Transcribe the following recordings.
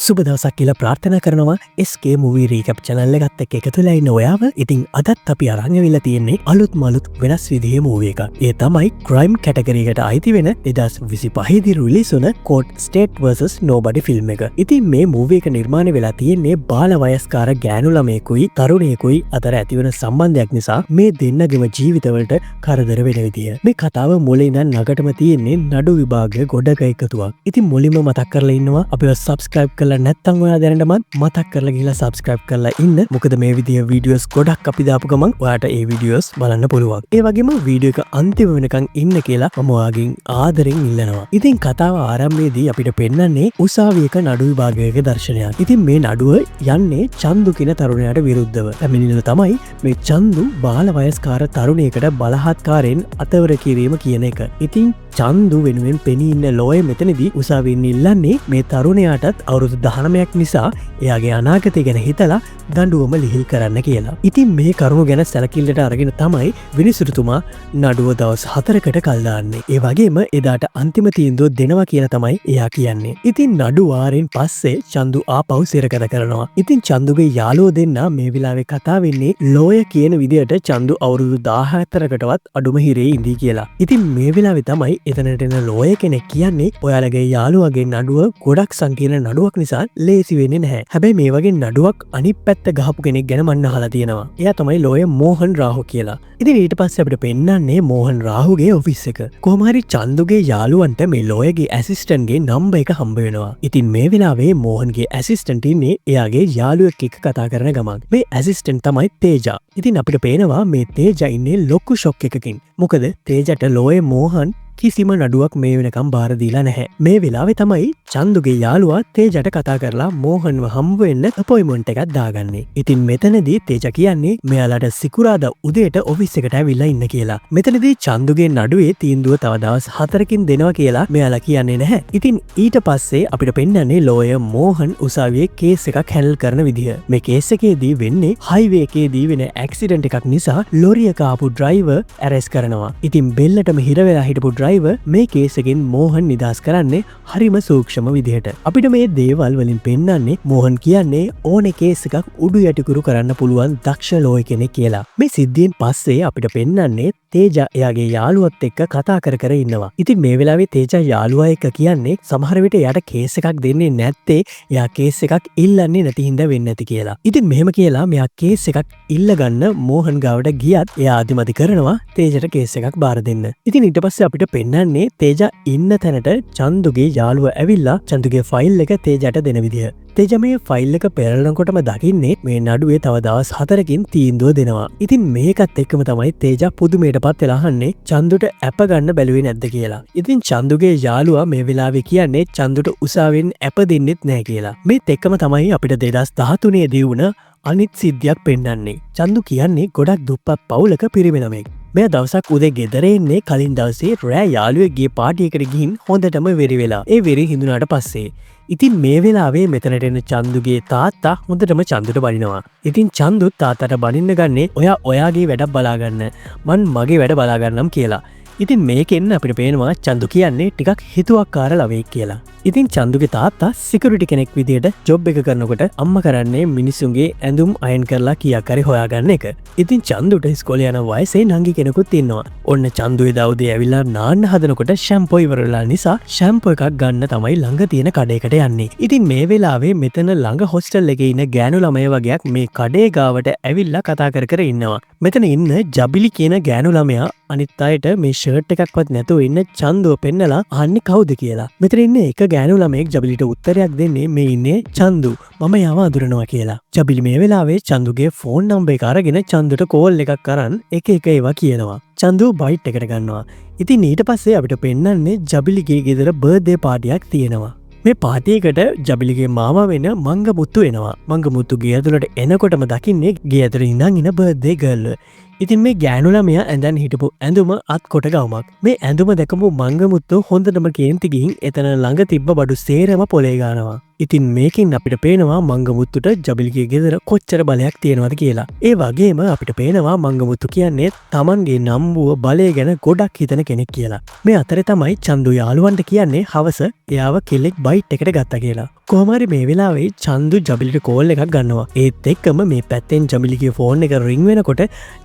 සුබ දවසක් කියලා ප්‍රාර්ථනා කරනවා SK Movie Recap channel එකත් එක්ක එකතු වෙලා ඉන්න ඔයාව. ඉතින් අදත් අපි අරන් ඇවිල්ලා තියෙන්නේ අලුත් මලුත් වෙනස් විදිහේ මූවී එකක්. ඒ තමයි crime category එකට අයිති වෙන 2025 දී රිලීස් වුණ Court State vs Nobody film එක. ඉතින් මේ මූවී එක නිර්මාණය වෙලා තියෙන්නේ බාල වයස්කාර ගෑනු ළමයෙකුයි තරුණයෙකුයි අතර ඇතිවන සම්බන්ධයක් නිසා මේ දෙන්නගේම ජීවිතවලට කරදර වෙන විදිය. මේ කතාව මුලින් ඉඳන් නගටම තියෙන්නේ නඩු විභාගයේ ගොඩක එකතුවක්. ඉතින් මුලින්ම මතක් කරලා ඉන්නවා අපිව subscribe කරලා නැත්තම් ඔයා දැනටමත් මතක් කරලා ගිහලා subscribe කරලා ඉන්න. මොකද මේ විදිහේ වීඩියෝස් ගොඩක් අපි දාපු ගමන් ඔයාට ඒ වීඩියෝස් බලන්න පුළුවන්. ඒ වගේම වීඩියෝ එක අන්තිම වෙනකන් ඉන්න කියලා මම ඔයාගෙන් ආදරෙන් ඉල්ලනවා. ඉතින් කතාව ආරම්භයේදී අපිට පෙන්නන්නේ උසාවියක නඩු විභාගයක දර්ශනයක්. ඉතින් මේ නඩුව යන්නේ චන්දු කියන තරුණයාට විරුද්ධව. පැමිණෙන තමයි මේ චන්දු බාල වයස්කාර තරුණයෙකුට බලහත්කාරයෙන් අතවර කිරීම කියන එක. ඉතින් චන්දු වෙනුවෙන් පෙනී ඉන්න ලෝය මෙතනදී උසාවියෙන් ඉල්ලන්නේ මේ තරුණයාටත් අවුරුදු 19ක් නිසා එයාගේ අනාගතය ගැන හිතලා දඬුවම ලිහිල් කරන්න කියලා. ඉතින් මේ කරුණු ගැන සැලකිල්ලට අරගෙන තමයි විනිසුරුතුමා නඩුව දවස් 4කට කල් දාන්නේ. ඒ වගේම එදාට අන්තිම තීන්දුව දෙනවා කියලා තමයි එයා කියන්නේ. ඉතින් නඩු වාරෙන් පස්සේ චන්දු ආපහු සිරකර කරනවා. ඉතින් චන්දුගේ යාළුවෝ දෙන්නා මේ වෙලාවේ කතා වෙන්නේ ලෝය කියන විදියට චන්දු අවුරුදු 14කටවත් අඩුම හිරේ ඉඳී කියලා. ඉතින් මේ වෙලාවේ තමයි එතනට එන ලෝය කෙනෙක් කියන්නේ ඔයාලගේ යාළුවගේ නඩුව ගොඩක් සංකීර්ණ නඩුවක් නිසා ලේසි වෙන්නේ නැහැ. හැබැයි මේ වගේ නඩුවක් අනිත් පැත්ත ගහපු කෙනෙක් ගැන මම අහලා තියෙනවා. එයා තමයි ලෝය මෝහන් රාහු කියලා. ඉතින් ඊට පස්සේ අපිට පෙන්නන්නේ මෝහන් රාහුගේ ඔෆිස් එක. කොහොම හරි චන්දුගේ යාළුවන්ට මේ ලෝයගේ ඇසිස්ටන්ට්ගේ නම්බර් එක හම්බ වෙනවා. ඉතින් මේ වෙලාවේ මෝහන්ගේ ඇසිස්ටන්ට් ඉන්නේ එයාගේ යාළුවෙක් එක්ක කතා කරන ගමන්. මේ ඇසිස්ටන්ට් තමයි තේජා. ඉතින් අපිට පේනවා මේ තේජා ඉන්නේ ලොකු ෂොක් එකකින්. මොකද තේජට ලෝය මෝහන් කිසිම නඩුවක් මේ වෙනකම් බාර දීලා නැහැ. මේ වෙලාවේ තමයි චන්දුගේ යාළුවා තේජට කතා කරලා මෝහන්ව හම්බ වෙන්න අපොයින්ට්මන්ට් එකක් දාගන්නේ. ඉතින් මෙතනදී තේජා කියන්නේ මෙයාලට සිකුරාදා උදේට ඔෆිස් එකට ඇවිල්ලා ඉන්න කියලා. මෙතනදී චන්දුගේ නඩුවේ තීන්දුව තව දවස් 4කින් දෙනවා කියලා මෙයාලා කියන්නේ නැහැ. ඉතින් ඊට පස්සේ අපිට පෙන්නන්නේ ලෝයර් මෝහන් උසාවියේ කේස් එකක් හැන්ඩල් කරන විදිය. මේ කේස් එකේදී වෙන්නේ හයිවේ එකේදී වෙන ඇක්සිඩන්ට් එකක් නිසා ලොරියක ආපු ඩ්‍රයිවර් ඇරෙස්ට් කරනවා. ඉතින් බෙල්ලටම හිර වෙලා හිටපු මේ කේසකින් මෝහන් නිදහස් කරන්නේ හරිම සූක්ෂම විදිහට. අපිට මේ දේවල් වලින් පෙන්නන්නේ මෝහන් කියන්නේ ඕනේ කේස් එකක් උඩු යටිකුරු කරන්න පුළුවන් දක්ෂ ලෝය කෙනෙක් කියලා. මේ සිද්ධියෙන් පස්සේ අපිට පෙන්නන්නේ තේජා එයාගේ යාළුවත් එක්ක කතා කර කර ඉන්නවා. ඉතින් මේ වෙලාවේ තේජා යාළුවා එක්ක කියන්නේ සමහර විට එයාට කේස් එකක් දෙන්නේ නැත්තේ එයා කේස් එකක් ඉල්ලන්නේ නැති හින්දා වෙන්නේ නැති කියලා. ඉතින් මෙහෙම කියලා මෙයා කේස් එකක් ඉල්ල ගන්න මෝහන් ගාවට ගියත් එයා අදිමදි කරනවා තේජට කේස් එකක් බාර දෙන්න. ඉතින් ඊට පස්සේ අපිට පෙන්නන්නේ තේජා ඉන්න තැනට චන්දුගේ යාළුව ඇවිල්ලා චන්දුගේ ෆයිල් එක තේජට දෙන විදිය. තේජා මේ ෆයිල් එක පෙරලනකොටම දකින්නේ මේ නඩුවේ තව දවස් 4කින් තීන්දුව දෙනවා. ඉතින් මේකත් එක්කම තමයි තේජා පුදුමයටපත් වෙලා අහන්නේ චන්දුට ඇප ගන්න බැලුවේ නැද්ද කියලා. ඉතින් චන්දුගේ යාළුවා මේ වෙලාවේ කියන්නේ චන්දුට උසාවියෙන් ඇප දෙන්නෙත් නැහැ කියලා. මේත් එක්කම තමයි අපිට 2013 දී වුණ අනිත් සිද්ධියක් පෙන්නන්නේ. චන්දු කියන්නේ ගොඩක් දුප්පත් පවුලක පිරිමිනමෙක්. මේ දවසක් උදේ ගෙදර එන්නේ කලින් දවසේ රෑ යාළුවෙක්ගේ පාටියකට ගිහින් හොඳටම වෙරි වෙලා. ඒ වෙරි හිඳුනාට පස්සේ ඉතින් මේ වෙලාවේ මෙතනට එන චන්දුගේ තාත්තා හොඳටම චන්දුට බනිනවා. ඉතින් චන්දුත් තාත්තට බනින්න ගන්නේ ඔයාගේ වැඩක් බලාගන්න. මං මගේ වැඩ බලාගන්නම් කියලා. ඉතින් මේකෙන්න අපිට පේනවා චන්දු කියන්නේ ටිකක් හිතුවක්කාර ළමයෙක් කියලා. ඉතින් චන්දුගේ තාත්තා සිකියුරිටි කෙනෙක් විදියට ජොබ් එක කරනකොට අම්මා කරන්නේ මිනිසුන්ගේ ඇඳුම් අයන් කරලා කීයක් හරි හොයාගන්න එක. ඉතින් චන්දුට ඉස්කෝලේ යන වයසේ නංගි කෙනෙකුත් ඉන්නවා. ඔන්න චන්දු එදා උදේ ඇවිල්ලා නාන්න හදනකොට ෂැම්පෝ ඉවරලා නිසා ෂැම්පෝ එකක් ගන්න තමයි ළඟ තියෙන කඩේකට යන්නේ. ඉතින් මේ වෙලාවේ මෙතන ළඟ හොස්ටල් එකේ ඉන්න ගෑනු ළමයි වගේක් මේ කඩේ ගාවට ඇවිල්ලා කතා කර කර ඉන්නවා. මෙතන ඉන්න ජබිලි කියන ගෑනු ළමයා අනිත් අයට මේ ෂර්ට් එකක්වත් නැතුව ඉන්න චන්දුව පෙන්නලා අහන්නේ කවුද කියලා. මෙතන ඉන්නේ එක ගෑනු ළමයෙක් ජබිලිට උත්තරයක් දෙන්නේ මේ ඉන්නේ චන්දු. මම යව අඳුරනවා කියලා. ජබිලි මේ වෙලාවේ චන්දුගේ ෆෝන් නම්බර් එක අරගෙන චන්දුට කෝල් එකක් අරන් එක ඒවා කියනවා. චන්දු බයිට් එකට ගන්නවා. ඉතින් ඊට පස්සේ අපිට පෙන්නන්නේ ජබිලිගේ ගෙදර බර්ත්ඩේ පාටියක් තියෙනවා. මේ පාටියකට ජබිලිගේ මාමා වෙන මංගමුත්තු එනවා. මංගමුත්තු ගේ ඇතුළට එනකොටම දකින්නේ ගේ ඇතුළේ ඉඳන් ඉන බර්ත්ඩේ ගර්ල්. ඉතින් මේ ගෑනුලා මෙයා ඇඳන් හිටපු ඇඳුම අත් කොට ගවමක්. මේ ඇඳුම දැකපු මංගමුත්තු හොඳටම කේන්ති ගිහින් එතන ළඟ තිබ්බ බඩු සේරම පොලේ ගානවා. ඉතින් මේකින් අපිට පේනවා මංගමුත්තුට ජබිලිගේ ගෙදර කොච්චර බලයක් තියෙනවද කියලා. ඒ වගේම අපිට පේනවා මංගමුත්තු කියන්නේ තමන්ගේ නම්බුව බලය ගැන ගොඩක් හිතන කෙනෙක් කියලා. මේ අතරේ තමයි චන්දු යාළුවන්ට කියන්නේ හවස එයාව කෙල්ලෙක් බයිට් එකට ගත්තා කියලා. කොහොමරි මේ වෙලාවේ චන්දු ජබිලිට කෝල් එකක් ගන්නවා. ඒත් එක්කම මේ පැත්තෙන් ජබිලිගේ ෆෝන් එක රින් වෙනකොට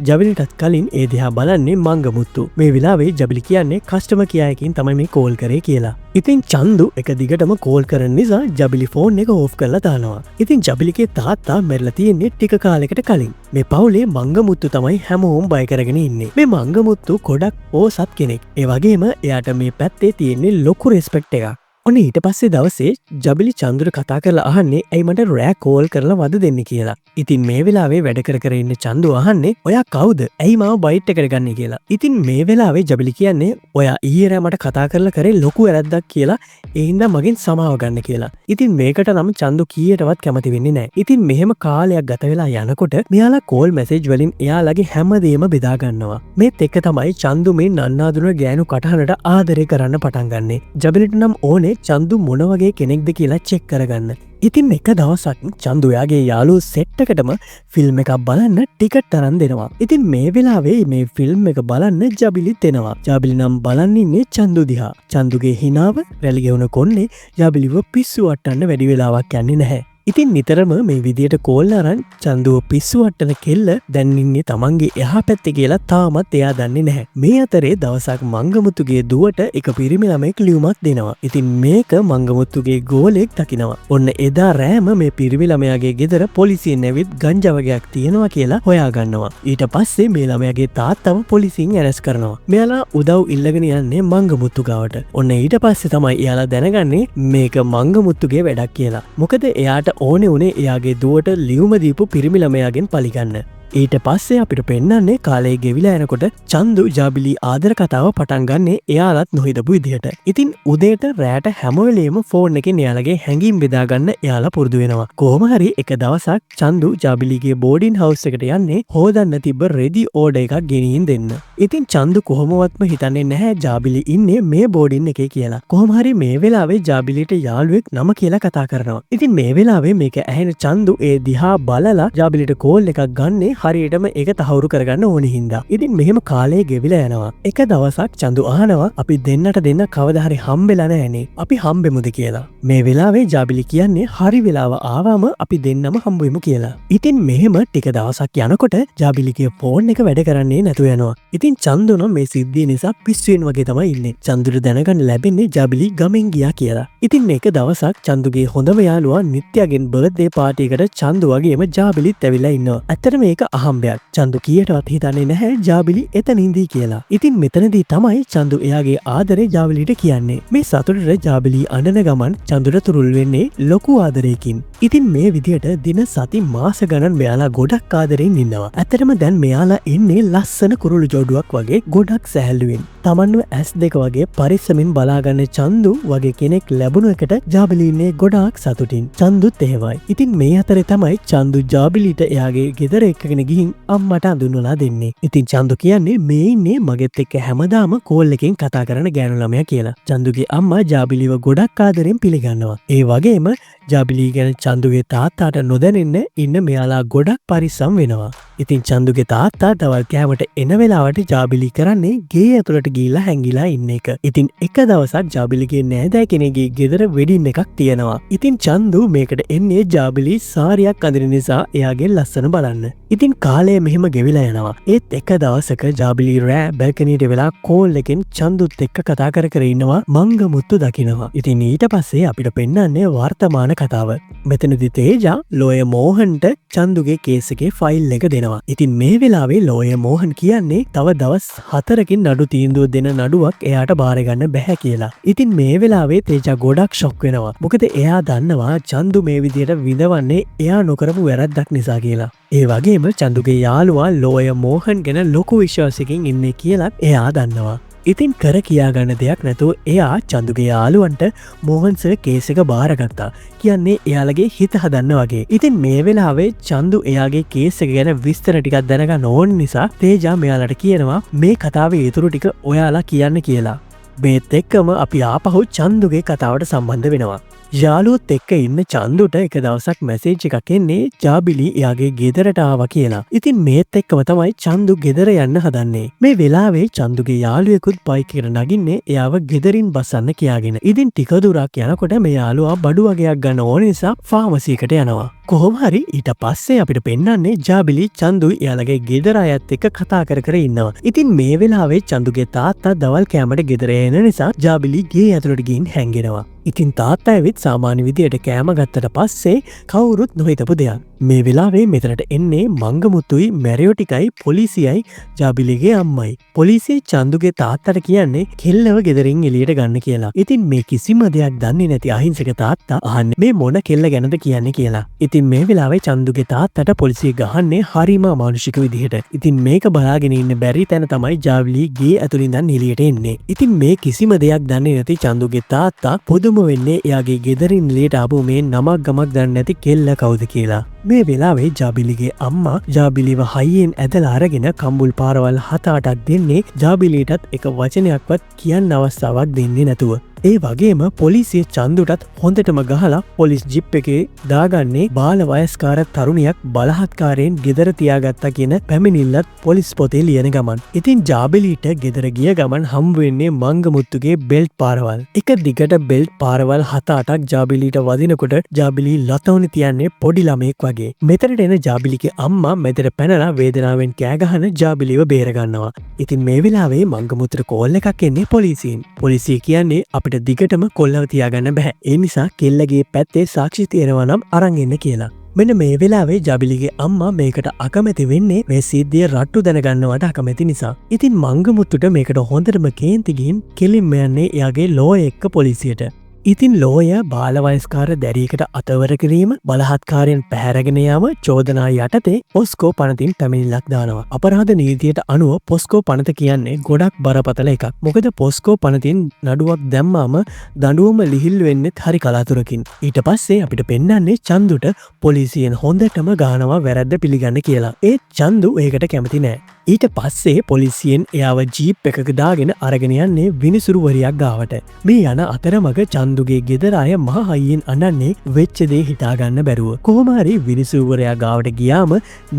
ජබිලිටත් කලින් ඒ දිහා බලන්නේ මංගමුත්තු. මේ වෙලාවේ ජබිලි කියන්නේ කස්ටමර් කියායකින් තමයි මේ කෝල් කරේ කියලා. ඉතින් චන්දු එක දිගටම කෝල් කරන නිසා ජබිලි ෆෝන් එක ඕෆ් කරලා දානවා. ඉතින් ජබිලිගේ තාත්තා මැරිලා තියෙන්නේ ටික කාලයකට කලින්. මේ පවුලේ මංගමුත්තු තමයි හැමෝම බය කරගෙන ඉන්නේ. මේ මංගමුත්තු ගොඩක් ඕසත් කෙනෙක්. ඒ වගේම එයාට මේ පැත්තේ තියෙන්නේ ලොකු රෙස්පෙක්ට් එකක්. ඔන්න ඊට පස්සේ දවසේ ජබිලි චන්දුර කතා කරලා අහන්නේ ඇයි මට රෑ කෝල් කරලා වද දෙන්න කියලා. ඉතින් මේ වෙලාවේ වැඩ කර ඉන්න චන්දු අහන්නේ ඔයා කවුද? ඇයි මාව බයිට් එකට ගන්නේ කියලා. ඉතින් මේ වෙලාවේ ජබිලි කියන්නේ ඔයා ඊයේ රෑ මට කතා කරලා කරේ ලොකු වැරද්දක් කියලා. ඒ හින්දා මගෙන් සමාව ගන්න කියලා. ඉතින් මේකට නම් චන්දු කීයටවත් කැමති වෙන්නේ නැහැ. ඉතින් මෙහෙම කාලයක් ගත වෙලා යනකොට මෙයාලා කෝල් මැසේජ් වලින් එයාලගේ හැමදේම බෙදා ගන්නවා. මේත් එක්ක තමයි චන්දු මේ නන්නාඳුන ගෑනු කටහඬට ආදරේ කරන්න පටන් ගන්නෙ. ජබිලිට නම් ඕනේ චන්දු මොන වගේ කෙනෙක්ද කියලා චෙක් කරගන්න. ඉතින් එක දවසක් චන්දුයාගේ යාළුවෝ සෙට් එකටම ෆිල්ම් එකක් බලන්න ටිකට් තරන් දෙනවා. ඉතින් මේ වෙලාවේ මේ ෆිල්ම් එක බලන්න ජබිලිත් එනවා. ජබිලි නම් බලන් ඉන්නේ චන්දු දිහා. චන්දුගේ හිනාව රැලි ගෙවුන කොන්නේ ජබිලිව පිස්සු වට්ටන්න වැඩි වෙලාවක් යන්නේ නැහැ. ඉතින් නිතරම මේ විදියට කෝල් අරන් චන්දුව පිස්සු වට්ටන කෙල්ල දැන් ඉන්නේ තමන්ගේ එහා පැත්තේ කියලා තාමත් එයා දන්නේ නැහැ. මේ අතරේ දවසක් මංගමුතුගේ දුවට එක පිරිමි ළමෙක් ලියුමක් දෙනවා. ඉතින් මේක මංගමුතුගේ ගෝලෙක් දකිනවා. ඔන්න එදා රෑම මේ පිරිමි ළමයාගේ ගෙදර පොලිසියෙන් ඇවිත් ගංජා වගේක් තියෙනවා කියලා හොයාගන්නවා. ඊට පස්සේ මේ ළමයාගේ තාත්තව පොලිසියෙන් ඇරෙස්ට් කරනවා. මෙයාලා උදව් ඉල්ලගෙන යන්නේ මංගමුතු ගාවට. ඔන්න ඊට පස්සේ තමයි එයාලා දැනගන්නේ මේක මංගමුතුගේ වැඩක් කියලා. මොකද එයාට ඕනේ උනේ එයාගේ දුවට ලියුම දීපු පිරිමි ළමයාගෙන් පලිගන්න. ඊට පස්සේ අපිට පෙන්නන්නේ කාලේ ගෙවිලා යනකොට චන්දු ජබිලි ආදර කතාව පටන් ගන්නේ එයාලත් නොහිතපු විදිහට. ඉතින් උදේට රෑට හැම වෙලේම ෆෝන් එකෙන් එයාලගේ හැඟීම් බෙදා ගන්න එයාලා පුරුදු වෙනවා. කොහොම හරි එක දවසක් චන්දු ජබිලිගේ බෝඩින් හවුස් එකට යන්නේ හොදන්න තිබ්බ රෙදි ඕඩර් එකක් ගෙනින් දෙන්න. ඉතින් චන්දු කොහොමවත්ම හිතන්නේ නැහැ ජබිලි ඉන්නේ මේ බෝඩින් එකේ කියලා. කොහොම හරි මේ වෙලාවේ ජබිලිට යාළුවෙක් නම කියලා කතා කරනවා. ඉතින් මේ වෙලාවේ මේක ඇහෙන චන්දු ඒ දිහා බලලා ජබිලිට කෝල් එකක් ගන්නේ හරියටම ඒක තහවුරු කරගන්න ඕනි හින්දා. ඉතින් මෙහෙම කාලේ ගෙවිලා යනවා. එක දවසක් චන්දු අහනවා අපි දෙන්නට දෙන්න කවදා හරි හම්බෙලා නැහනේ. අපි හම්බෙමුද කියලා. මේ වෙලාවේ ජබිලි කියන්නේ හරි වෙලාව ආවම අපි දෙන්නම හම්බෙමු කියලා. ඉතින් මෙහෙම ටික දවසක් යනකොට ජබිලිගේ ෆෝන් එක වැඩ කරන්නේ නැතුව යනවා. ඉතින් චන්දු නම් මේ සිද්ධිය නිසා පිස්සුවෙන් වගේ තමයි ඉන්නේ. චන්දුට දැනගන්න ලැබෙන්නේ ජබිලි ගමෙන් ගියා කියලා. ඉතින් එක දවසක් චන්දුගේ හොඳම යාළුවා නිත්‍යගෙන් බර්ත්ඩේ පාටි එකට චන්දු වගේම ජබිලිත් ඇවිල්ලා ඉන්නවා. ඇත්තට මේක අහම්බයක්. චන්දු කීයටවත් හිතන්නේ නැහැ ජාබිලි එතන ඉඳී කියලා. ඉතින් මෙතනදී තමයි චන්දු එයාගේ ආදරේ ජාබිලිට කියන්නේ. මේ සතුටට ජාබිලි අඬන ගමන් චන්දුට තුරුල් වෙන්නේ ලොකු ආදරයකින්. ඉතින් මේ විදියට දින සති මාස ගණන් මෙයාලා ගොඩක් ආදරෙන් ඉන්නවා. ඇත්තටම දැන් මෙයාලා ඉන්නේ ලස්සන කුරුළු ජෝඩුවක් වගේ ගොඩක් සැහැල්ලුවෙන්. තමන්ව ඇස් දෙක වගේ පරිස්සමින් බලාගන්න චන්දු වගේ කෙනෙක් ලැබුණු එකට ජාබිලි ඉන්නේ ගොඩාක් සතුටින්. චන්දුත් එහෙමයි. ඉතින් මේ අතරේ තමයි චන්දු ජාබිලිට එයාගේ ගෙදර එක්කගෙන ගිහින් අම්මට අඳුන්වලා දෙන්නේ. ඉතින් චන්දු කියන්නේ මේ ඉන්නේ මගෙත් එක්ක හැමදාම කෝල් එකෙන් කතා කරන ගෑනු ළමයා කියලා. චන්දුගේ අම්මා ජාබිලිව ගොඩක් ආදරෙන් පිළිගන්නවා. ඒ වගේම ජාබිලි ගැන චන්දුගේ තාත්තාට නොදැනෙන්න ඉන්න මෙයාලා ගොඩක් පරිස්සම් වෙනවා. ඉතින් චන්දුගේ තාත්තා දවල් කෑමට එන වෙලාවට ජාබිලි කරන්නේ ගේ ඇතුළට ගිහිල්ලා හැංගිලා ඉන්න එක. ඉතින් එක දවසක් ජාබිලිගේ නෑදෑ කෙනෙක්ගේ ගෙදර වෙඩින් එකක් තියෙනවා. ඉතින් චන්දු මේකට එන්නේ ජාබිලි සාරියක් අඳින නිසා එයාගේ ලස්සන බලන්න. ඉතින් කාලය මෙහෙම ගෙවිලා යනවා. ඒත් එක දවසක ජාබිලි රෑ බැල්කනියට වෙලා කෝල් එකෙන් චන්දුත් එක්ක කතා කර ඉන්නවා මංගමුත්තු දකිනවා. ඉතින් ඊට පස්සේ අපිට පෙන්නන්නේ වර්තමාන කතාව. මෙතනදි තේජා ලෝය මෝහන්ට චන්දුගේ කේස් එකේ ෆයිල් එක දෙනවා. ඉතින් මේ වෙලාවේ ලෝය මෝහන් කියන්නේ තව දවස් 4කින් නඩු තීන්දුව දෙන නඩුවක් එයාට බාර ගන්න බැහැ කියලා. ඉතින් මේ වෙලාවේ තේජා ගොඩක් ෂොක් වෙනවා. මොකද එයා දන්නවා චන්දු මේ විදියට විඳවන්නේ එයා නොකරපු වැරද්දක් නිසා කියලා. ඒ වගේම චන්දුගේ යාළුවා ලෝය මෝහන් ගැන ලොකු විශ්වාසයකින් ඉන්නේ කියලත් එයා දන්නවා. ඉතින් කර කියාගන්න දෙයක් නැතුව එයා චන්දුගේ යාළුවන්ට මෝහන්සර කේසක බාරගත්තා. කියන්නේ එයාලගේ හිත හදන්න වගේ. ඉතින් මේ වෙලාවේ චන්දු එයාගේ කේසක ගැන විස්තර ටිකක් දැනගන්න ඕන නිසා තේජා මෙයාලට කියනවා මේ කතාවේ ඉතුරු ටික ඔයාලා කියන්න කියලා. මේත් එක්කම අපි ආපහු චන්දුගේ කතාවට සම්බන්ධ වෙනවා. යාළුවොත් එක්ක ඉන්න චන්දුට එක දවසක් මැසේජ් එකක් එන්නේ ජාබිලි එයාගේ ගෙදරට ආවා කියලා. ඉතින් මේත් එක්කම තමයි චන්දු ගෙදර යන්න හදන්නේ. මේ වෙලාවේ චන්දුගේ යාළුවෙකුත් බයික් එකට නගින්නේ එයාව ගෙදරින් බස්සන්න කියාගෙන. ඉතින් ටික දුරක් යනකොට මේ යාළුවා බඩු වගයක් ගන්න ඕන නිසා ෆාමසි එකට යනවා. කොහොම හරි ඊට පස්සේ අපිට පෙන්වන්නේ ජාබිලි චන්දුයි එයාලගේ ගෙදර අයත් එක්ක කතා කර කර ඉන්නවා. ඉතින් මේ වෙලාවේ චන්දුගේ තාත්තා දවල් කෑමට ගෙදර එන නිසා ජාබිලි ගේ ඇතුළට ගිහින් හැංගෙනවා. ඉතින් තාත්තා ඇවිත් සාමාන්‍ය විදියට කෑම ගත්තට පස්සේ කවුරුත් නොහිතපු දෙයක්. මේ වෙලාවේ මෙතනට එන්නේ මංගමුතුයි මැරියෝ ටිකයි පොලිසියයි ජාබිලිගේ අම්මයි. පොලිසිය චන්දුගේ තාත්තට කියන්නේ කෙල්ලව ගෙදරින් එළියට ගන්න කියලා. ඉතින් මේ කිසිම දෙයක් දන්නේ නැති අහිංසක තාත්තා අහන්නේ මේ මොන කෙල්ල ගැනද කියන්නේ කියලා. ඉතින් මේ වෙලාවේ චන්දුගේ තාත්තට පොලිසිය ගහන්නේ හරිම අමානුෂික විදිහට. ඉතින් මේක බලාගෙන ඉන්න බැරි තැන තමයි ජාබිලි ගේ ඇතුළින් ඉඳන් එළියට එන්නේ. ඉතින් මේ කිසිම දෙයක් දන්නේ නැති චන්දුගේ තාත්තා පොදුම වෙන්නේ එයාගේ ගෙදරින් එළියට ආපු මේ නමක් ගමක් දන්නේ නැති කෙල්ල කවුද කියලා. මේ වෙලාවේ ජාබිලිගේ අම්මා ජාබිලිව හයියෙන් ඇදලා අරගෙන කම්බුල් පාරවල් 7-8ක් දෙන්නේ ජාබිලිටත් එක වචනයක්වත් කියන්න අවස්ථාවක් දෙන්නේ නැතුව. ඒ වගේම පොලිසිය චන්දුටත් හොඳටම ගහලා පොලිස් ජිප් එකේ දාගන්නේ බාල වයස්කාර තරුණියක් බලහත්කාරයෙන් ගෙදර තියාගත්තා කියන පැමිණිල්ලත් පොලිස් පොතේ ලියන ගමන්. ඉතින් ජාබිලිට ගෙදර ගිය ගමන් හම්බ වෙන්නේ මංගමුත්තුගේ බෙල්ට් පාරවල්. එක දිගට බෙල්ට් පාරවල් 7-8ක් ජාබිලිට වදිනකොට ජාබිලි ලතවුනි තියන්නේ පොඩි ළමෙක් වගේ. මෙතනට එන ජාබිලිගේ අම්මා මෙතන පැනලා වේදනාවෙන් කෑ ගහන ජාබිලිව බේරගන්නවා. ඉතින් මේ වෙලාවේ මංගමුත්තට කෝල් එකක් එන්නේ පොලිසියෙන්. පොලිසිය කියන්නේ අපිට දිගටම කොල්ලව තියාගන්න බැහැ. ඒ නිසා කෙල්ලගේ පැත්තේ සාක්ෂි තියෙනවා නම් අරන් එන්න කියලා. මෙන්න මේ වෙලාවේ ජාබිලිගේ අම්මා මේකට අකමැති වෙන්නේ මේ සිද්ධිය රට්ටු දැනගන්නවට අකමැති නිසා. ඉතින් මංගමුත්තුට මේකට හොඳටම කේන්ති ගිහින් කෙලින්ම යන්නේ එයාගේ ලෝය එක්ක පොලිසියට. ඉතින් ලෝය බාලවයස්කාර දැරියකට අතවර කිරීම බලහත්කාරයෙන් පැහැරගෙන යාම චෝදනා යටතේ පොස්කෝ පනතින් පැමිණිල්ලක් දානවා. අපරාධ නීතියට අනුව පොස්කෝ පනත කියන්නේ ගොඩක් බරපතල එකක්. මොකද පොස්කෝ පනතින් නඩුවක් දැම්මාම දඬුවම ලිහිල් වෙන්නෙත් හරි කලාතුරකින්. ඊට පස්සේ අපිට පෙන්වන්නේ චන්දුට පොලිසියෙන් හොඳටම ගානවා වැරද්ද පිළිගන්න කියලා. ඒත් චන්දු ඒකට කැමති නෑ. ඊට පස්සේ පොලිසියෙන් එයාව ජීප් එකක දාගෙන අරගෙන යන්නේ විනිසුරුවරියක් ගාවට. මේ යන අතරමඟ චන්දුගේ ගෙදර අය මහ හයියෙන් අඬන්නේ වෙච්ච දේ හිතාගන්න බැරුව. කොහොම හරි විනිසුරුවරයා ගාවට ගියාම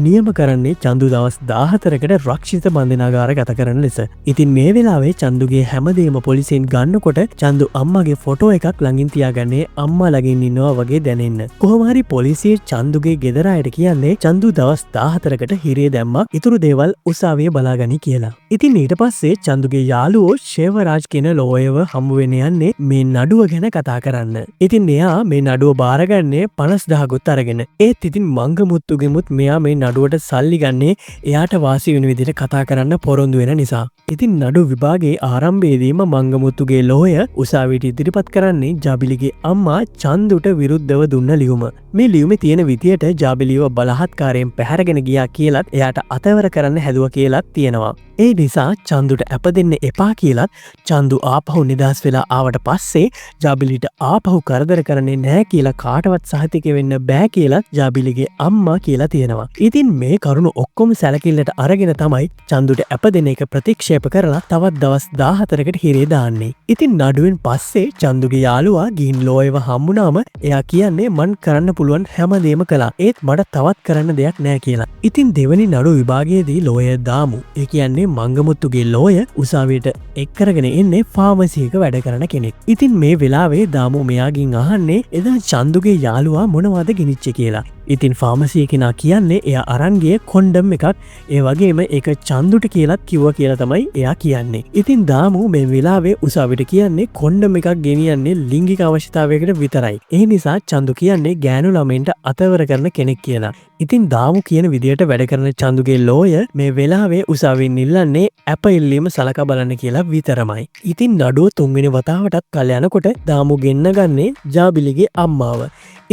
නියම කරන්නේ චන්දු දවස් 14කට රක්ෂිත බන්ධනාගාර ගත කරන ලෙස. ඉතින් මේ වෙලාවේ චන්දුගේ හැමදේම පොලිසියෙන් ගන්නකොට චන්දු අම්මගේ ෆොටෝ එකක් ළඟින් තියාගන්නේ අම්මා ළඟින් ඉන්නවා වගේ දැනෙන්න. කොහොම හරි පොලිසිය චන්දුගේ ගෙදර අයට කියන්නේ චන්දු දවස් 14කට හිරේ දැම්මා ඉතුරු දේවල් උසාවිය බලාගනි කියලා. ඉතින් ඊට පස්සේ චන්දුගේ යාළුවෝ ශේවරාජ් කියන ලෝයව හම්බුවෙන යන්නේ මේ නඩුව ගැන කතා කරන්න. ඉතින් එයා මේ නඩුව බාරගන්නේ 50000කුත් අරගෙන. ඒත් ඉතින් මංගමුත්තුගෙමුත් මෙයා මේ නඩුවට සල්ලි ගන්නේ එයාට වාසි වෙන විදිහට කතා කරන්න පොරොන්දු වෙන නිසා. ඉතින් නඩු විභාගයේ ආරම්භයේදීම මංගමුත්තුගේ ලෝය උසාවියට ඉදිරිපත් කරන්නේ ජාබිලිගේ අම්මා චන්දුට විරුද්ධව දුන්න ලියුම. මේ ලියුමේ තියෙන විදියට ජාබිලිව බලහත්කාරයෙන් පැහැරගෙන ගියා කියලත් එයාට අතවර කරන්න හැදුවා කියලත් තියෙනවා. ඒ නිසා චන්දුට ඇප දෙන්න එපා කියලත් චන්දු ආපහු නිදහස් වෙලා ආවට පස්සේ ජාබිලිට ආපහු කරදර කරන්නේ නැහැ කියලා කාටවත් සහතික වෙන්න බෑ කියලත් ජාබිලිගේ අම්මා කියලා තියෙනවා. ඉතින් මේ කරුණු ඔක්කොම සැලකිල්ලට අරගෙන තමයි චන්දුට ඇප දෙන එක ප්‍රතික්ෂේප කරලා තවත් දවස් 14කට හිරේ දාන්නේ. ඉතින් නඩුවෙන් පස්සේ චන්දුගේ යාළුවා ගිහින් ලෝයව හම්බුනාම එයා කියන්නේ මන් කරන්න පුළුවන් හැමදේම කළා. ඒත් මට තවත් කරන්න දෙයක් නැහැ කියලා. ඉතින් දෙවනි නඩු විභාගයේදී ලෝය දාමු. ඒ කියන්නේ මංගමුත්තුගේ ලෝය උසාවියට එක්කරගෙන එන්නේ ෆාමසියක වැඩ කරන කෙනෙක්. ඉතින් මේ වෙලාවේ දාමු මෙයාගෙන් අහන්නේ එදා චන්දුගේ යාළුවා මොනවද ගෙනිච්චේ කියලා. ඉතින් ෆාමසිය කෙනා කියන්නේ එයා අරන් ගිය කොන්ඩම් එකක්. ඒ වගේම ඒක චන්දුට කියලාත් කිව්වා කියලා තමයි එයා කියන්නේ. ඉතින් දාමු මේ වෙලාවේ උසාවියට කියන්නේ කොන්ඩම් එකක් ගෙනියන්නේ ලිංගික අවශ්‍යතාවයකට විතරයි. ඒ නිසා චන්දු කියන්නේ ගෑනු ළමයින්ට අතවර කරන කෙනෙක් කියලා. ඉතින් දාමු කියන විදියට වැඩ කරන චන්දුගේ ලෝය මේ වෙලාවේ උසාවියෙන් ඉල්ලන්නේ ඇප ඉල්ලීම සලකා බලන්න කියලා විතරමයි. ඉතින් නඩුව තුන්වෙනි වතාවටත් කල් යනකොට දාමු ගෙන්න ගන්නේ ජාබිලිගේ අම්මාව.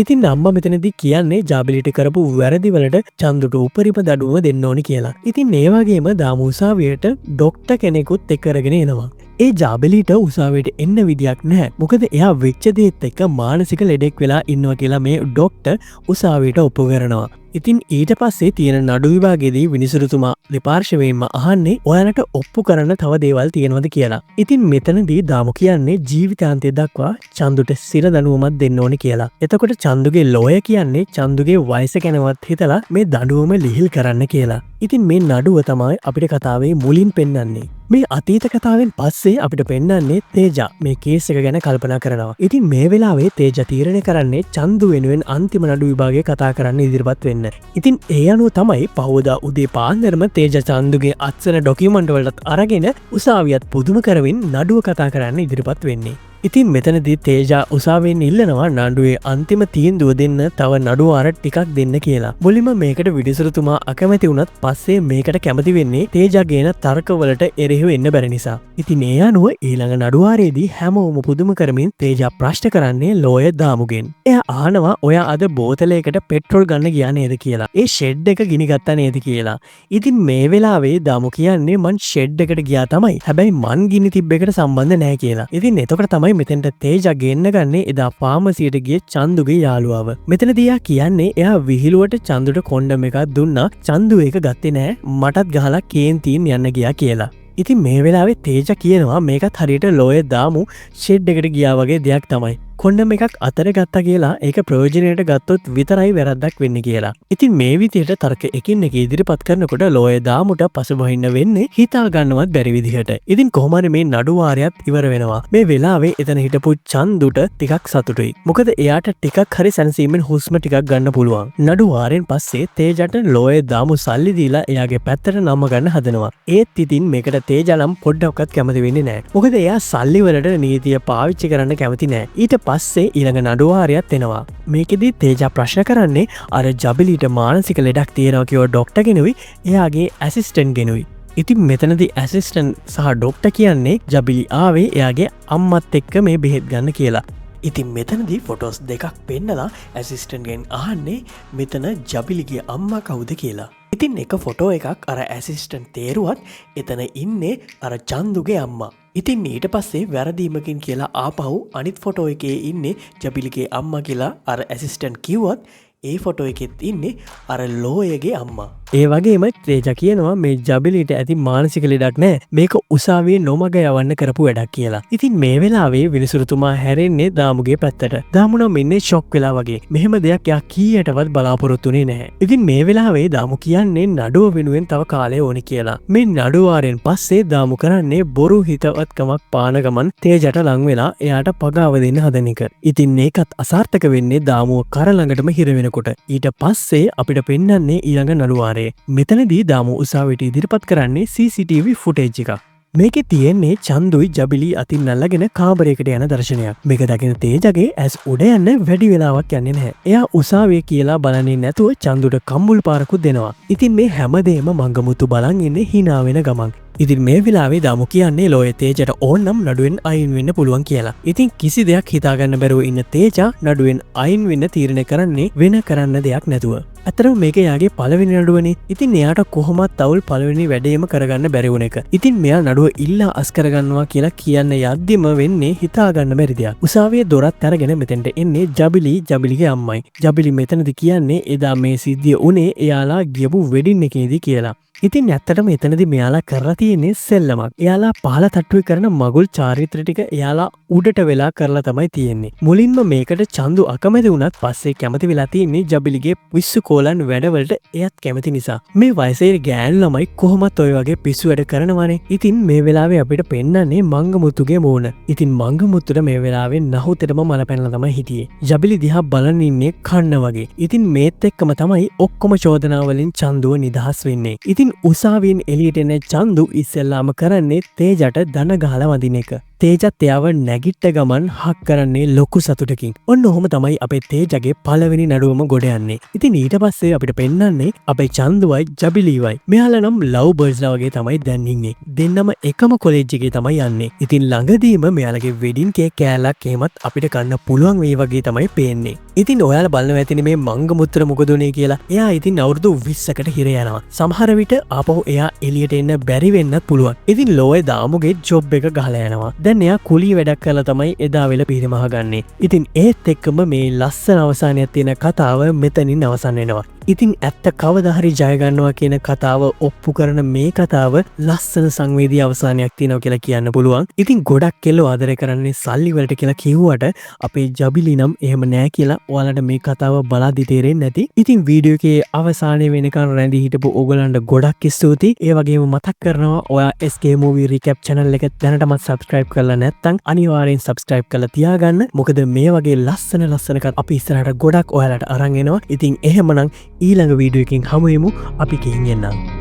ඉතින් අම්මා මෙතනදී කියන්නේ ජාබිලිට කරපු වැරදි වලට චන්දුට උපරිම දඩුවම දෙන්න ඕනි කියලා. ඉතින් ඒ වගේම දාමු උසාවියට ඩොක්ටර් කෙනෙකුත් එක්ක අරගෙන එනවා. ඒ ජාබලිට උසාවියට එන්න විදියක් නැහැ. මොකද එයා වෙච්ච දේත් එක්ක මානසික ලෙඩෙක් වෙලා ඉන්නවා කියලා මේ ඩොක්ටර් උසාවියට ඔප්පු කරනවා. ඉතින් ඊට පස්සේ තියෙන නඩු විභාගයේදී විනිසුරුතුමා දෙපාර්ශවයෙන්ම අහන්නේ ඔයාලට ඔප්පු කරන්න තව දේවල් තියෙනවද කියලා. ඉතින් මෙතනදී දාමු කියන්නේ ජීවිතාන්තය දක්වා චන්දුට සිර දඬුවමක් දෙන්න ඕනේ කියලා. එතකොට චන්දුගේ ලෝය කියන්නේ චන්දුගේ වයස ගැනවත් හිතලා මේ දඬුවම ලිහිල් කරන්න කියලා. ඉතින් මේ නඩුව තමයි අපිට කතාවේ මුලින් පෙන්වන්නේ. මේ අතීත කතාවෙන් පස්සේ අපිට පෙන්වන්නේ තේජා මේ කේස් එක ගැන කල්පනා කරනවා. ඉතින් මේ වෙලාවේ තේජා තීරණය කරන්නේ චන්දු වෙනුවෙන් අන්තිම නඩු විභාගය කතා කරන්න ඉදිරිපත් වෙන්න. ඉතින් ඒ අනුව තමයි පහුවදා උදේ පාන්දරම තේජා චන්දුගේ අත්සන ඩොකියුමන්ට් වලට අරගෙන උසාවියත් පුදුම කරමින් නඩුව කතා කරන්න ඉදිරිපත් වෙන්නේ. ඉතින් මෙතනදී තේජා උසාවියෙන් ඉල්ලනවා නඩුවේ අන්තිම තීන්දුව දෙන්න තව නඩුව අර ටිකක් දෙන්න කියලා. මුලින්ම මේකට විනිසුරුතුමා අකමැති වුණත් පස්සේ මේකට කැමති වෙන්නේ තේජා ගේන තර්කවලට එරෙහිව එන්න බැරි නිසා. ඉතින් ඒ අනුව ඊළඟ නඩුවාරයේදී හැමෝම පුදුම කරමින් තේජා ප්‍රශ්න කරන්නේ ලෝය දාමුගෙන්. එයා අහනවා ඔයා අද බෝතලයකට පෙට්‍රෝල් ගන්න ගියා නේද කියලා. ඒ ෂෙඩ් එක ගිනි ගත්තා නේද කියලා. ඉතින් මේ වෙලාවේ දාමු කියන්නේ මං ෂෙඩ් එකට ගියා තමයි. හැබැයි මං ගිනි තිබ්බ එකට සම්බන්ධ නැහැ කියලා. ඉතින් එතකොට තමයි මෙතෙන්ට තේජා ගෙන්න ගන්නේ එදා ෆාමසියට ගිය චන්දුගේ යාළුවාව. මෙතනදී යා කියන්නේ එයා විහිළුවට චන්දුට කොණ්ඩම් එකක් දුන්නා. චන්දු ඒක ගත්තේ නෑ. මටත් ගහලා කේන්තින් යන්න ගියා කියලා. ඉතින් මේ වෙලාවේ තේජා කියනවා මේකත් හරියට ලෝය දාමු ෂෙඩ් එකට ගියා වගේ දෙයක් තමයි. කොණ්ඩම් එකක් අතර ගත්තා කියලා ඒක ප්‍රයෝජනයට ගත්තොත් විතරයි වැරද්දක් වෙන්නේ කියලා. ඉතින් මේ විදිහට තර්ක එකින් එක ඉදිරිපත් කරනකොට ලෝය දාමුට පසුබහින්න වෙන්නේ හිතා ගන්නවත් බැරි විදිහට. ඉතින් කොහොම හරි මේ නඩු වාරයත් ඉවර වෙනවා. මේ වෙලාවේ එතන හිටපු චන්දුට ටිකක් සතුටුයි. මොකද එයාට ටිකක් හරි සැනසීමෙන් හුස්ම ටිකක් ගන්න පුළුවන්. නඩු වාරෙන් පස්සේ තේජට ලෝය දාමු සල්ලි දීලා එයාගේ පැත්තට නම ගන්න හදනවා. ඒත් ඉතින් මේකට තේජා නම් පොඩ්ඩක්වත් කැමති වෙන්නේ නැහැ. මොකද එයා සල්ලි වලට නීතිය පාවිච්චි කරන්න කැමති නැහැ. ඊට පස්සේ ඊළඟ නඩුවාරයත් එනවා. මේකෙදී තේජා ප්‍රශ්න කරන්නේ අර ජබිලිට මානසික ලෙඩක් තියෙනවා කියව ඩොක්ටර් කෙනුයි එයාගේ ඇසිස්ටන්ට් කෙනුයි. ඉතින් මෙතනදී ඇසිස්ටන්ට් සහ ඩොක්ටර් කියන්නේ ජබිලි ආවේ එයාගේ අම්මත් එක්ක මේ බෙහෙත් ගන්න කියලා. ඉතින් මෙතනදී ෆොටෝස් දෙකක් පෙන්නලා ඇසිස්ටන්ට්ගෙන් අහන්නේ මෙතන ජබිලිගේ අම්මා කවුද කියලා. ඉතින් එක ෆොටෝ එකක් අර ඇසිස්ටන්ට් තේරුවත් එතන ඉන්නේ අර චන්දුගේ අම්මා. ඉතින් ඊට පස්සේ වැරදීමකින් කියලා ආපහු අනිත් ෆොටෝ එකේ ඉන්නේ ජබිලිගේ අම්මා කියලා අර ඇසිස්ටන්ට් කිව්වත් ඒ ෆොටෝ එකෙත් ඉන්නේ අර ලෝයගේ අම්මා. ඒ වගේම තේජා කියනවා මේ ජබිලිට ඇති මානසික ලෙඩක් නෑ. මේක උසාවියේ නොමග යවන්න කරපු වැඩක් කියලා. ඉතින් මේ වෙලාවේ විනිසුරුතුමා හැරෙන්නේ දාමුගේ පැත්තට. දාමු නම් ඉන්නේ ෂොක් වෙලා වගේ. මෙහෙම දෙයක් යා කීයටවත් බලාපොරොත්තුුනේ නැහැ. ඉතින් මේ වෙලාවේ දාමු කියන්නේ නඩුව වෙනුවෙන් තව කාලය ඕනි කියලා. මේ නඩුවාරෙන් පස්සේ දාමු කරන්නේ බොරු හිතවත්කමක් පාන ගමන් තේජට ලං වෙලා එයාට පගාව දෙන්න හදන එක. ඉතින් මේකත් අසාර්ථක වෙන්නේ දාමුව කර ළඟටම හිර වෙනකොට. ඊට පස්සේ අපිට පෙන්වන්නේ ඊළඟ නඩුවාරේ. මෙතනදී දාමු උසාවියට ඉදිරිපත් කරන්නේ CCTV ෆුටේජ් එකක්. මේකේ තියෙන්නේ චන්දුයි ජබිලි අතින් අල්ලගෙන කාමරයකට යන දර්ශනයක්. මේක දකින තේජගේ ඇස් උඩ යන්න වැඩි වෙලාවක් යන්නේ නැහැ. එයා උසාවිය කියලා බලන්නේ නැතුව චන්දුට කම්බුල් පාරකුත් දෙනවා. ඉතින් මේ හැමදේම මංගමුතු බලන් ඉන්නේ hina වෙන ගමන්. ඉතින් මේ වෙලාවේ දාමු කියන්නේ ලෝය තේජට ඕන්නම් නඩුවෙන් අයින් වෙන්න පුළුවන් කියලා. ඉතින් කිසි දෙයක් හිතාගන්න බැරුව ඉන්න තේජා නඩුවෙන් අයින් වෙන්න තීරණය කරන්නේ වෙන කරන්න දෙයක් නැතුව. ඇතරම මේක යාගේ පළවෙනි නඩුවනේ. ඉතින් එයාට කොහොමත් තවුල් පළවෙනි වැඩේම කරගන්න බැරි වුණ එක. ඉතින් මෙයා නඩුව ඉල්ලා අස් කරගන්නවා කියලා කියන්න යද්දිම වෙන්නේ හිතාගන්න බැරි දෙයක්. උසාවියේ දොරත් අරගෙන මෙතෙන්ට එන්නේ ජබිලිගේ අම්මයි. ජබිලි මෙතනදී කියන්නේ එදා මේ සිද්ධිය උනේ එයාලා ගියපු වෙඩින් එකේදී කියලා. ඉතින් ඇත්තටම එතනදී මෙයාලා කරලා තියෙන්නේ සෙල්ලමක්. එයාලා පහළ තට්ටුවේ කරන මගුල් චාරිත්‍ර ටික එයාලා උඩට වෙලා කරලා තමයි තියෙන්නේ. මුලින්ම මේකට චන්දු අකමැති වුණත් පස්සේ කැමති වෙලා තියෙන්නේ ජබිලිගේ පිස්සු කෝලන් වැඩවලට එයත් කැමති නිසා. මේ වයසේ ගෑනු ළමයි කොහොමත් ඔය වගේ පිස්සු වැඩ කරනවානේ. ඉතින් මේ වෙලාවේ අපිට පෙන්වන්නේ මංගමුතුගේ මූණ. ඉතින් මංගමුතුට මේ වෙලාවේ නහුතෙටම මල පැනලා තමයි හිටියේ. ජබිලි දිහා බලන් ඉන්නේ කන්න වගේ. ඉතින් මේත් එක්කම තමයි ඔක්කොම චෝදනා වලින් චන්දුව නිදහස් වෙන්නේ. ඉතින් උසාවියෙන් එළියට එන චන්දු ඉස්සෙල්ලාම කරන්නේ තේජට දන ගහලා වදින එක. තේජත් එයාව නැගිට්ට ගමන් හක් කරන්නේ ලොකු සතුටකින්. ඔන්න ඔහොම තමයි අපේ තේජගේ පළවෙනි නඩුවම ගොඩ යන්නේ. ඉතින් ඊට පස්සේ අපිට පෙන්වන්නේ අපේ චන්දුවයි ජබිලීවයි. මෙයාලා නම් ලව් බර්ඩ්ස්ලා වගේ තමයි දැන් ඉන්නේ. දෙන්නම එකම කොලෙජ් එකේ තමයි යන්නේ. ඉතින් ළඟදීම මෙයාලගේ වෙඩින් කේක් කෑල්ලක් එහෙමත් අපිට කන්න පුළුවන් වේ වගේ තමයි පේන්නේ. ඉතින් ඔයාලා බලනවා ඇතිනේ මේ මංගමුත්‍ර මොකද උනේ කියලා. එයා ඉතින් අවුරුදු 20කට හිර යනවා. සමහර විට ආපහු එයා එළියට එන්න බැරි වෙන්නත් පුළුවන්. ඉතින් ලෝයේ දාමුගේ ජොබ් එක ගහලා යනවා. දැන් එයා කුලී වැඩක් කරලා තමයි එදා වෙල පිරිමහ ගන්නේ. ඉතින් ඒත් එක්කම මේ ලස්සන අවසානයක් තියෙන කතාව මෙතනින් අවසන් වෙනවා. ඉතින් ඇත්ත කවදා හරි ජය ගන්නවා කියන කතාව ඔප්පු කරන මේ කතාව ලස්සන සංවේදී අවසානයක් තියෙනවා කියලා කියන්න පුළුවන්. ඉතින් ගොඩක් කෙල්ලෝ ආදරය කරන්නේ සල්ලි වලට කියලා කිව්වට අපේ ජබිලි නම් එහෙම නෑ කියලා ඔයාලට මේ කතාව බලද්දි තේරෙන්නේ නැති. ඉතින් වීඩියෝ එකේ අවසානයේ වෙනකන් රැඳී හිටපු ඕගලන්ට ගොඩක් ස්තුතියි. ඒ වගේම මතක් කරනවා ඔයා SK Movie Recap channel එක දැනටමත් subscribe කරලා නැත්නම් අනිවාර්යෙන් subscribe කරලා තියාගන්න. මොකද මේ වගේ ලස්සන කතා අපි ඉස්සරහට ගොඩක් ඔයාලට අරන් එනවා. ඉතින් එහෙමනම් ඊළඟ වීඩියෝ එකකින් හමු වෙමු. අපි ගිහින් එන්නම්.